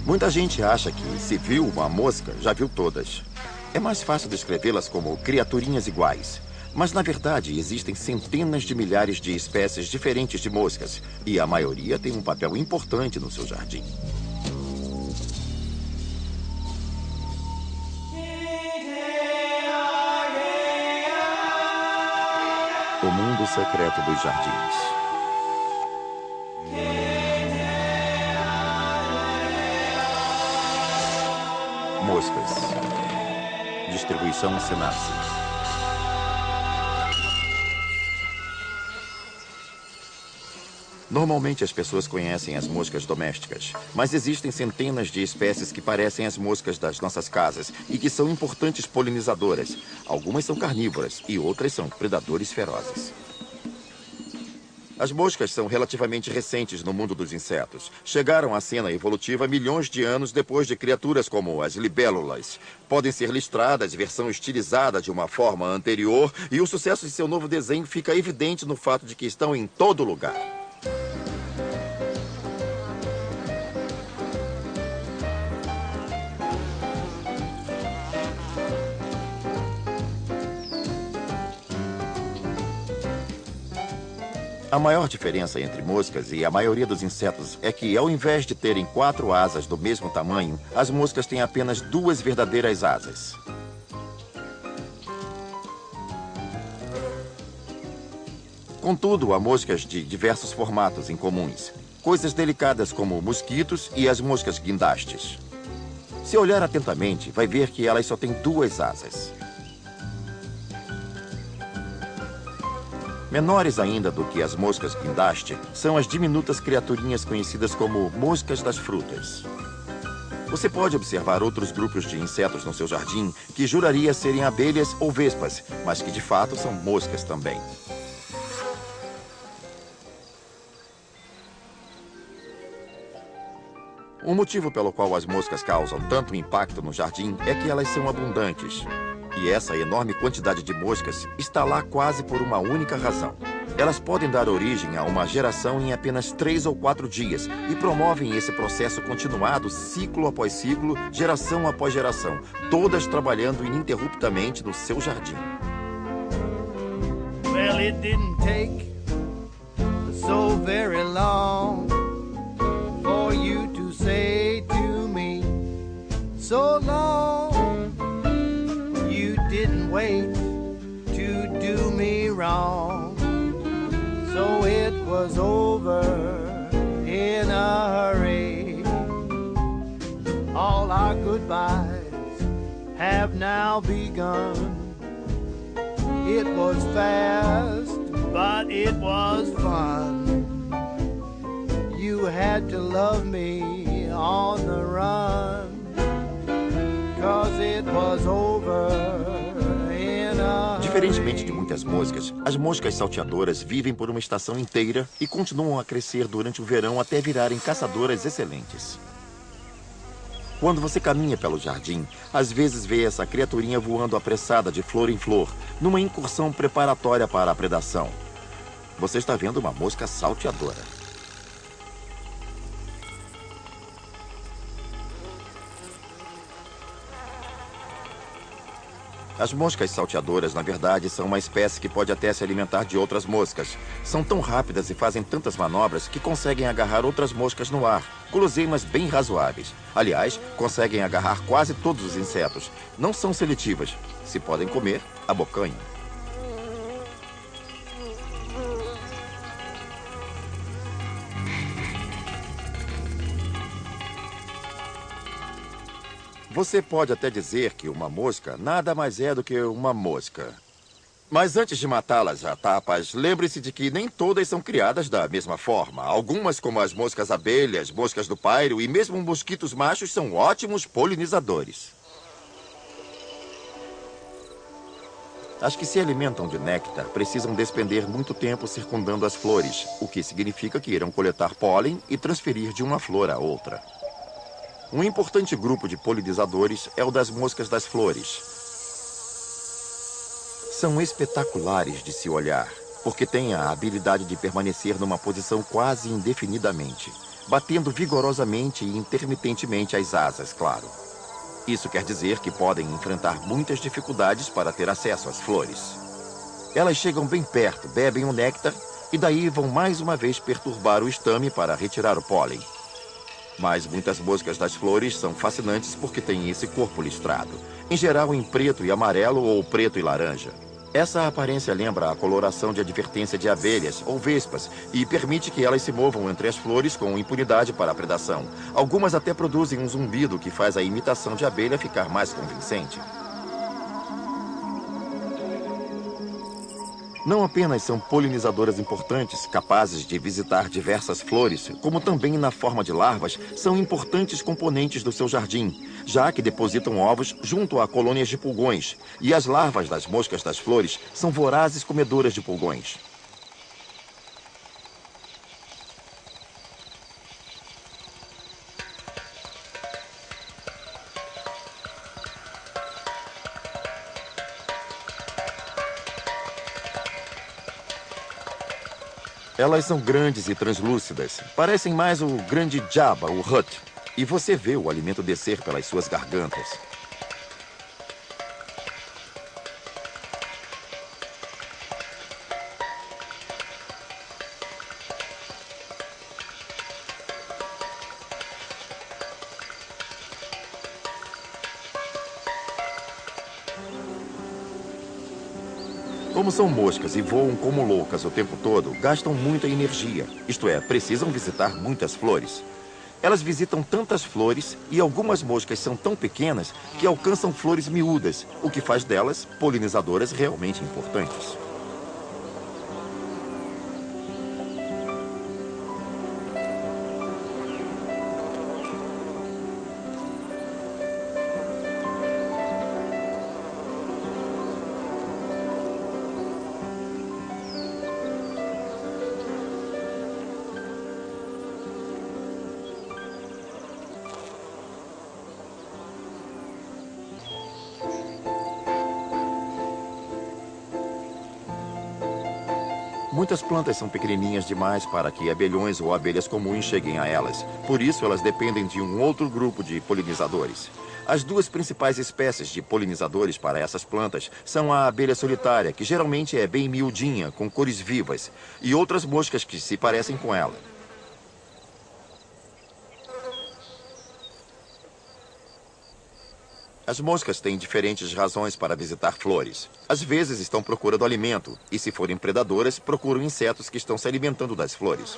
Muita gente acha que, se viu uma mosca, já viu todas. É mais fácil descrevê-las como criaturinhas iguais. Mas, na verdade, existem centenas de milhares de espécies diferentes de moscas. E a maioria tem um papel importante no seu jardim. O mundo secreto dos jardins. Moscas. Distribuição Sinapse. Normalmente as pessoas conhecem as moscas domésticas, mas existem centenas de espécies que parecem as moscas das nossas casas e que são importantes polinizadoras. Algumas são carnívoras e outras são predadores ferozes. As moscas são relativamente recentes no mundo dos insetos. Chegaram à cena evolutiva milhões de anos depois de criaturas como as libélulas. Podem ser listradas, versão estilizada de uma forma anterior, e o sucesso de seu novo desenho fica evidente no fato de que estão em todo lugar. A maior diferença entre moscas e a maioria dos insetos é que, ao invés de terem 4 asas do mesmo tamanho, as moscas têm apenas 2 verdadeiras asas. Contudo, há moscas de diversos formatos incomuns. Coisas delicadas como mosquitos e as moscas guindastes. Se olhar atentamente, vai ver que elas só têm 2 asas. Menores ainda do que as moscas guindaste são as diminutas criaturinhas conhecidas como moscas das frutas. Você pode observar outros grupos de insetos no seu jardim que juraria serem abelhas ou vespas, mas que de fato são moscas também. O motivo pelo qual as moscas causam tanto impacto no jardim é que elas são abundantes. E essa enorme quantidade de moscas está lá quase por uma única razão. Elas podem dar origem a uma geração em apenas 3 ou 4 dias e promovem esse processo continuado, ciclo após ciclo, geração após geração, todas trabalhando ininterruptamente no seu jardim. Well, it didn't take so very long for you to say to me, so long. You didn't wait to do me wrong, so it was over in a hurry. All our goodbyes have now begun. It was fast, but it was fun. You had to love me on the run, 'cause it was over in a hurry. Diferentemente de muitas moscas, as moscas salteadoras vivem por uma estação inteira e continuam a crescer durante o verão até virarem caçadoras excelentes. Quando você caminha pelo jardim, às vezes vê essa criaturinha voando apressada de flor em flor, numa incursão preparatória para a predação. Você está vendo uma mosca salteadora. As moscas salteadoras, na verdade, são uma espécie que pode até se alimentar de outras moscas. São tão rápidas e fazem tantas manobras que conseguem agarrar outras moscas no ar. Guloseimas bem razoáveis. Aliás, conseguem agarrar quase todos os insetos. Não são seletivas. Se podem comer, abocanham. Você pode até dizer que uma mosca nada mais é do que uma mosca. Mas antes de matá-las a tapas, lembre-se de que nem todas são criadas da mesma forma. Algumas, como as moscas abelhas, moscas do pairo e mesmo mosquitos machos, são ótimos polinizadores. As que se alimentam de néctar precisam despender muito tempo circundando as flores, o que significa que irão coletar pólen e transferir de uma flor a outra. Um importante grupo de polinizadores é o das moscas das flores. São espetaculares de se olhar, porque têm a habilidade de permanecer numa posição quase indefinidamente. batendo vigorosamente e intermitentemente as asas, claro. Isso quer dizer que podem enfrentar muitas dificuldades para ter acesso às flores. Elas chegam bem perto, bebem o néctar e daí vão mais uma vez perturbar o estame para retirar o pólen. Mas muitas moscas das flores são fascinantes porque têm esse corpo listrado, em geral em preto e amarelo ou preto e laranja. Essa aparência lembra a coloração de advertência de abelhas ou vespas e permite que elas se movam entre as flores com impunidade para a predação. Algumas até produzem um zumbido que faz a imitação de abelha ficar mais convincente. Não apenas são polinizadoras importantes, capazes de visitar diversas flores, como também na forma de larvas, são importantes componentes do seu jardim, já que depositam ovos junto a colônias de pulgões, e as larvas das moscas das flores são vorazes comedoras de pulgões. Elas são grandes e translúcidas. Parecem mais o grande Jabba, o Hutt. E você vê o alimento descer pelas suas gargantas. Como são moscas e voam como loucas o tempo todo, gastam muita energia. Isto é, precisam visitar muitas flores. Elas visitam tantas flores e algumas moscas são tão pequenas que alcançam flores miúdas, o que faz delas polinizadoras realmente importantes. Muitas plantas são pequenininhas demais para que abelhões ou abelhas comuns cheguem a elas. Por isso, elas dependem de um outro grupo de polinizadores. As duas principais espécies de polinizadores para essas plantas são a abelha solitária, que geralmente é bem miudinha, com cores vivas, e outras moscas que se parecem com ela. As moscas têm diferentes razões para visitar flores. Às vezes estão procurando alimento, e se forem predadoras, procuram insetos que estão se alimentando das flores.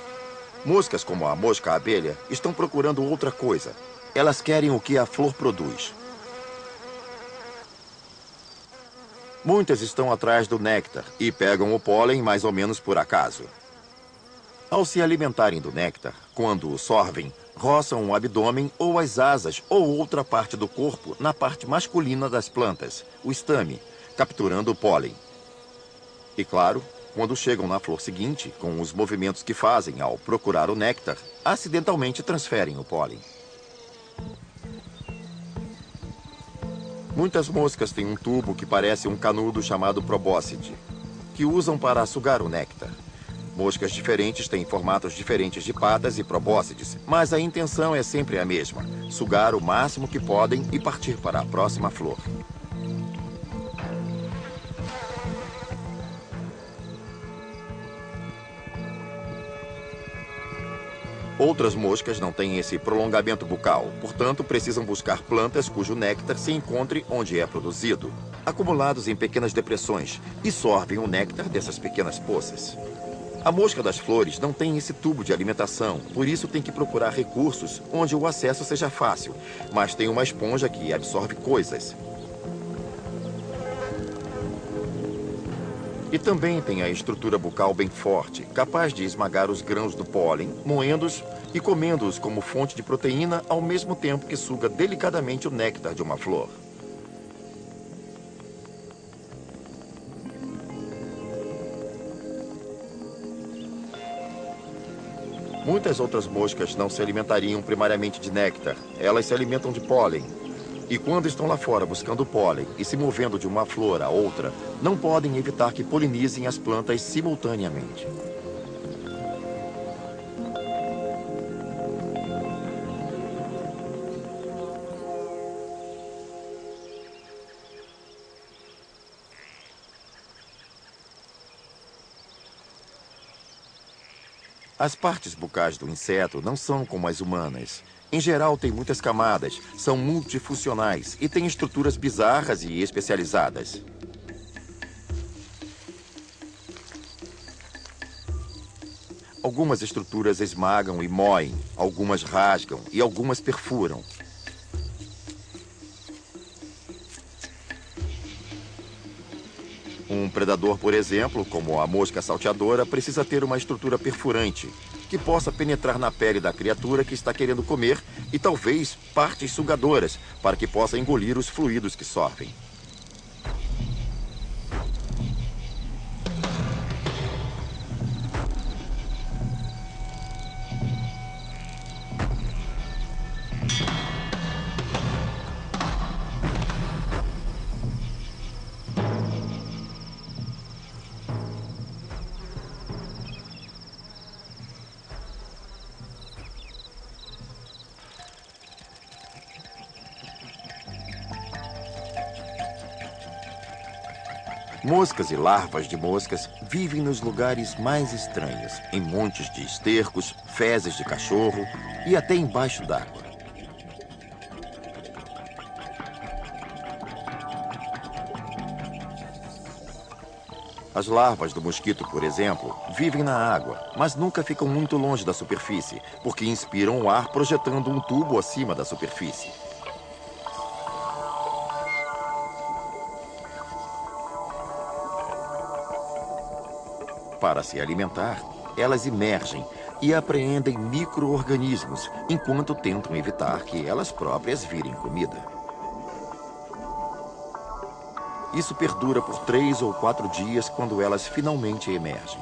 Moscas como a mosca-abelha estão procurando outra coisa. Elas querem o que a flor produz. Muitas estão atrás do néctar e pegam o pólen mais ou menos por acaso. Ao se alimentarem do néctar, quando o sorvem, roçam o abdômen ou as asas ou outra parte do corpo na parte masculina das plantas, o estame, capturando o pólen. E claro, quando chegam na flor seguinte, com os movimentos que fazem ao procurar o néctar, acidentalmente transferem o pólen. Muitas moscas têm um tubo que parece um canudo chamado probóscide, que usam para sugar o néctar. Moscas diferentes têm formatos diferentes de patas e probóscides, mas a intenção é sempre a mesma: sugar o máximo que podem e partir para a próxima flor. Outras moscas não têm esse prolongamento bucal, portanto precisam buscar plantas cujo néctar se encontre onde é produzido, acumulados em pequenas depressões, e sorvem o néctar dessas pequenas poças. A mosca das flores não tem esse tubo de alimentação, por isso tem que procurar recursos onde o acesso seja fácil, mas tem uma esponja que absorve coisas. E também tem a estrutura bucal bem forte, capaz de esmagar os grãos do pólen, moendo-os e comendo-os como fonte de proteína ao mesmo tempo que suga delicadamente o néctar de uma flor. Muitas outras moscas não se alimentariam primariamente de néctar. Elas se alimentam de pólen. E quando estão lá fora buscando pólen e se movendo de uma flor a outra, não podem evitar que polinizem as plantas simultaneamente. As partes bucais do inseto não são como as humanas. Em geral, têm muitas camadas, são multifuncionais e têm estruturas bizarras e especializadas. Algumas estruturas esmagam e moem, algumas rasgam e algumas perfuram. Um predador, por exemplo, como a mosca salteadora, precisa ter uma estrutura perfurante, que possa penetrar na pele da criatura que está querendo comer e talvez partes sugadoras, para que possa engolir os fluidos que sorvem. Moscas e larvas de moscas vivem nos lugares mais estranhos, em montes de estercos, fezes de cachorro e até embaixo d'água. As larvas do mosquito, por exemplo, vivem na água, mas nunca ficam muito longe da superfície, porque inspiram o ar projetando um tubo acima da superfície. Para se alimentar, elas emergem e apreendem micro-organismos, enquanto tentam evitar que elas próprias virem comida. Isso perdura por 3 ou 4 dias quando elas finalmente emergem.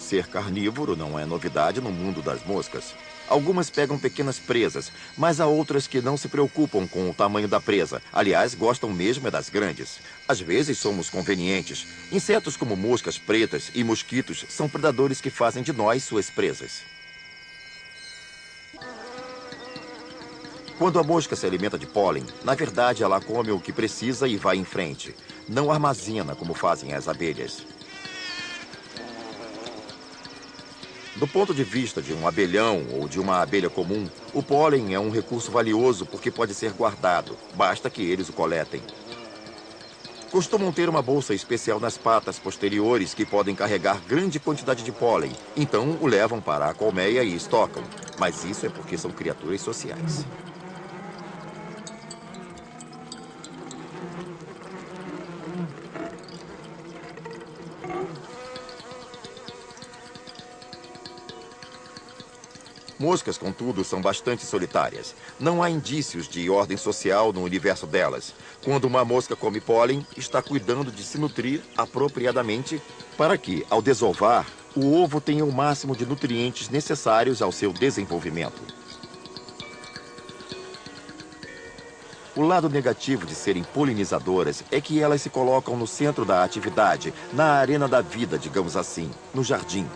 Ser carnívoro não é novidade no mundo das moscas. Algumas pegam pequenas presas, mas há outras que não se preocupam com o tamanho da presa. Aliás, gostam mesmo das grandes. Às vezes somos convenientes. Insetos como moscas pretas e mosquitos são predadores que fazem de nós suas presas. Quando a mosca se alimenta de pólen, na verdade ela come o que precisa e vai em frente. Não armazena como fazem as abelhas. Do ponto de vista de um abelhão ou de uma abelha comum, o pólen é um recurso valioso porque pode ser guardado, basta que eles o coletem. Costumam ter uma bolsa especial nas patas posteriores que podem carregar grande quantidade de pólen, então o levam para a colmeia e estocam, mas isso é porque são criaturas sociais. Moscas, contudo, são bastante solitárias. Não há indícios de ordem social no universo delas. Quando uma mosca come pólen, está cuidando de se nutrir apropriadamente para que, ao desovar, o ovo tenha o máximo de nutrientes necessários ao seu desenvolvimento. O lado negativo de serem polinizadoras é que elas se colocam no centro da atividade, na arena da vida, digamos assim, no jardim.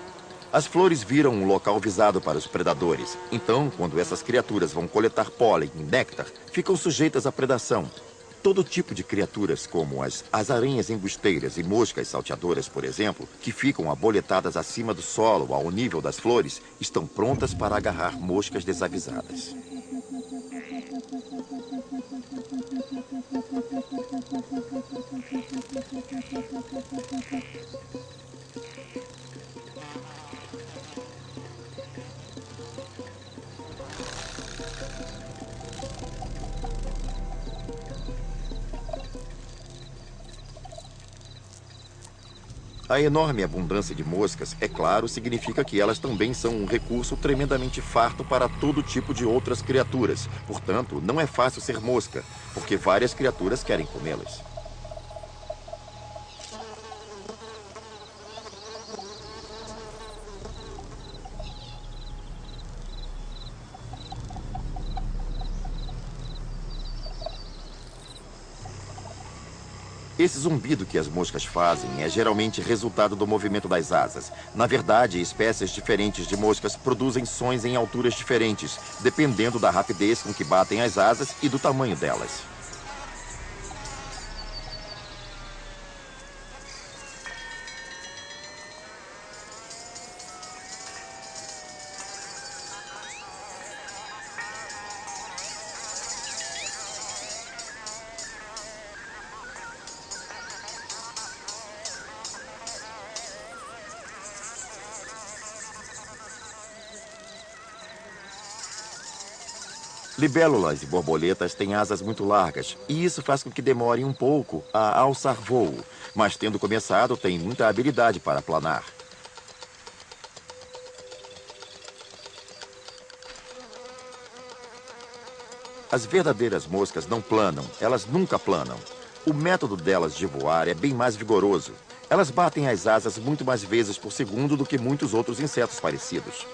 As flores viram um local visado para os predadores. Então, quando essas criaturas vão coletar pólen e néctar, ficam sujeitas à predação. Todo tipo de criaturas, como as aranhas embusteiras e moscas salteadoras, por exemplo, que ficam aboletadas acima do solo, ao nível das flores, estão prontas para agarrar moscas desavisadas. A enorme abundância de moscas, é claro, significa que elas também são um recurso tremendamente farto para todo tipo de outras criaturas. Portanto, não é fácil ser mosca, porque várias criaturas querem comê-las. Esse zumbido que as moscas fazem é geralmente resultado do movimento das asas. Na verdade, espécies diferentes de moscas produzem sons em alturas diferentes, dependendo da rapidez com que batem as asas e do tamanho delas. Libélulas e borboletas têm asas muito largas, e isso faz com que demore um pouco a alçar voo, mas tendo começado, tem muita habilidade para planar. As verdadeiras moscas não planam, elas nunca planam. O método delas de voar é bem mais vigoroso. Elas batem as asas muito mais vezes por segundo do que muitos outros insetos parecidos.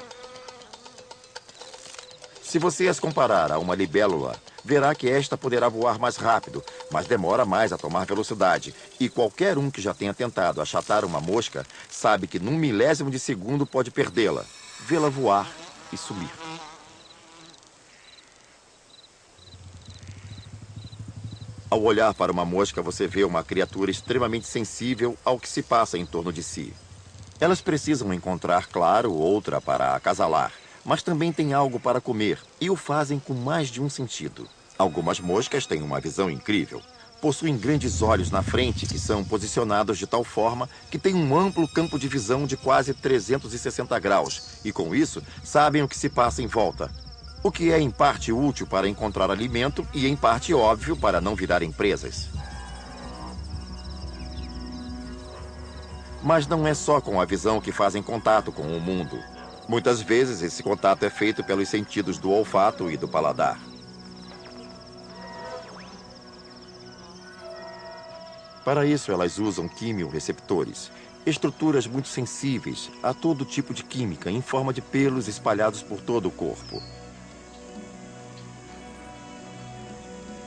Se você as comparar a uma libélula, verá que esta poderá voar mais rápido, mas demora mais a tomar velocidade. E qualquer um que já tenha tentado achatar uma mosca sabe que num milésimo de segundo pode perdê-la, vê-la voar e sumir. Ao olhar para uma mosca, você vê uma criatura extremamente sensível ao que se passa em torno de si. Elas precisam encontrar, claro, outra para acasalar. Mas também têm algo para comer, e o fazem com mais de um sentido. Algumas moscas têm uma visão incrível. Possuem grandes olhos na frente, que são posicionados de tal forma que têm um amplo campo de visão de quase 360 graus, e com isso, sabem o que se passa em volta. O que é em parte útil para encontrar alimento e em parte óbvio para não virarem presas. Mas não é só com a visão que fazem contato com o mundo. Muitas vezes, esse contato é feito pelos sentidos do olfato e do paladar. Para isso, elas usam quimioreceptores, estruturas muito sensíveis a todo tipo de química em forma de pelos espalhados por todo o corpo.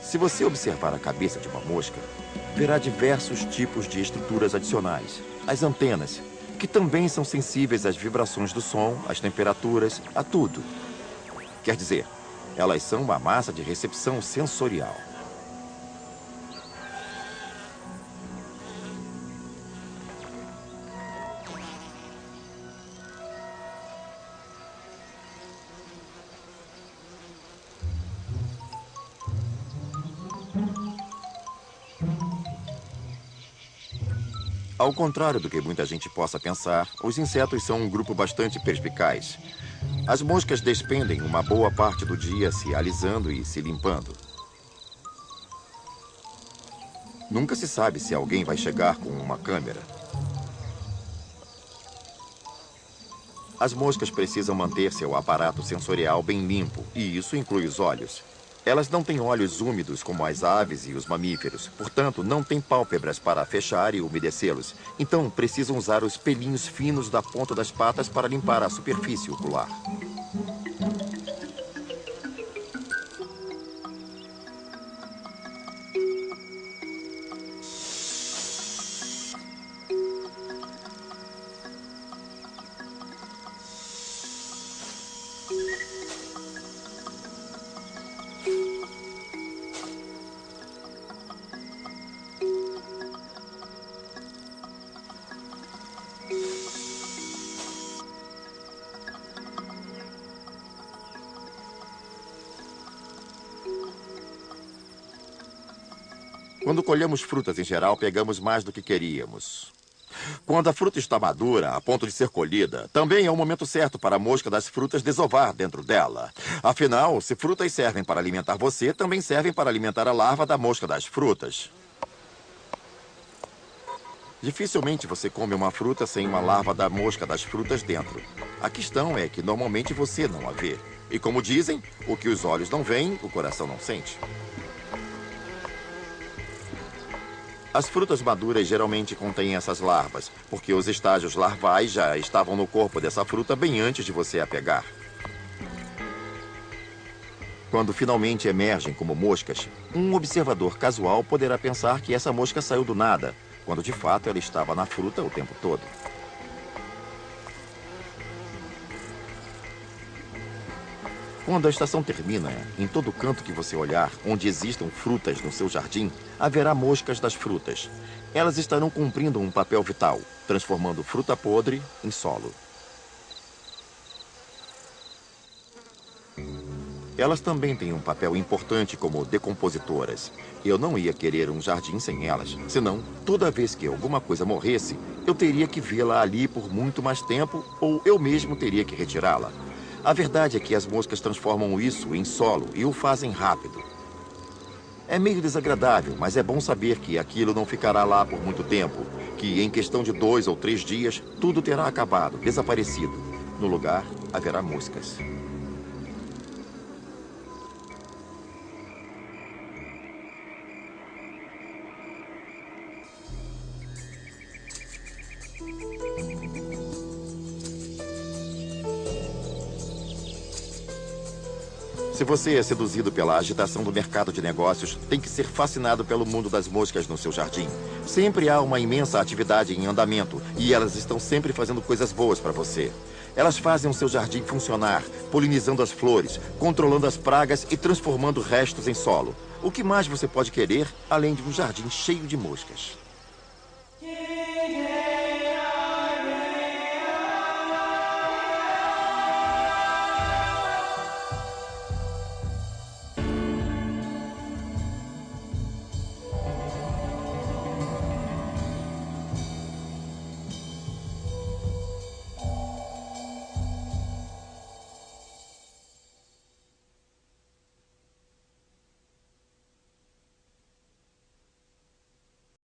Se você observar a cabeça de uma mosca, verá diversos tipos de estruturas adicionais. As antenas, que também são sensíveis às vibrações do som, às temperaturas, a tudo. Quer dizer, elas são uma massa de recepção sensorial. Ao contrário do que muita gente possa pensar, os insetos são um grupo bastante perspicaz. As moscas despendem uma boa parte do dia se alisando e se limpando. Nunca se sabe se alguém vai chegar com uma câmera. As moscas precisam manter seu aparato sensorial bem limpo, e isso inclui os olhos. Elas não têm olhos úmidos como as aves e os mamíferos, portanto, não têm pálpebras para fechar e umedecê-los. Então, precisam usar os pelinhos finos da ponta das patas para limpar a superfície ocular. Quando colhemos frutas em geral, pegamos mais do que queríamos. Quando a fruta está madura, a ponto de ser colhida, também é o momento certo para a mosca das frutas desovar dentro dela. Afinal, se frutas servem para alimentar você, também servem para alimentar a larva da mosca das frutas. Dificilmente você come uma fruta sem uma larva da mosca das frutas dentro. A questão é que normalmente você não a vê. E como dizem, o que os olhos não veem, o coração não sente. As frutas maduras geralmente contêm essas larvas, porque os estágios larvais já estavam no corpo dessa fruta bem antes de você a pegar. Quando finalmente emergem como moscas, um observador casual poderá pensar que essa mosca saiu do nada, quando de fato ela estava na fruta o tempo todo. Quando a estação termina, em todo canto que você olhar, onde existam frutas no seu jardim, haverá moscas das frutas. Elas estarão cumprindo um papel vital, transformando fruta podre em solo. Elas também têm um papel importante como decompositoras. Eu não ia querer um jardim sem elas, senão, toda vez que alguma coisa morresse, eu teria que vê-la ali por muito mais tempo ou eu mesmo teria que retirá-la. A verdade é que as moscas transformam isso em solo e o fazem rápido. É meio desagradável, mas é bom saber que aquilo não ficará lá por muito tempo, que em questão de 2 ou 3 dias, tudo terá acabado, desaparecido. No lugar, haverá moscas. Se você é seduzido pela agitação do mercado de negócios, tem que ser fascinado pelo mundo das moscas no seu jardim. Sempre há uma imensa atividade em andamento e elas estão sempre fazendo coisas boas para você. Elas fazem o seu jardim funcionar, polinizando as flores, controlando as pragas e transformando restos em solo. O que mais você pode querer além de um jardim cheio de moscas?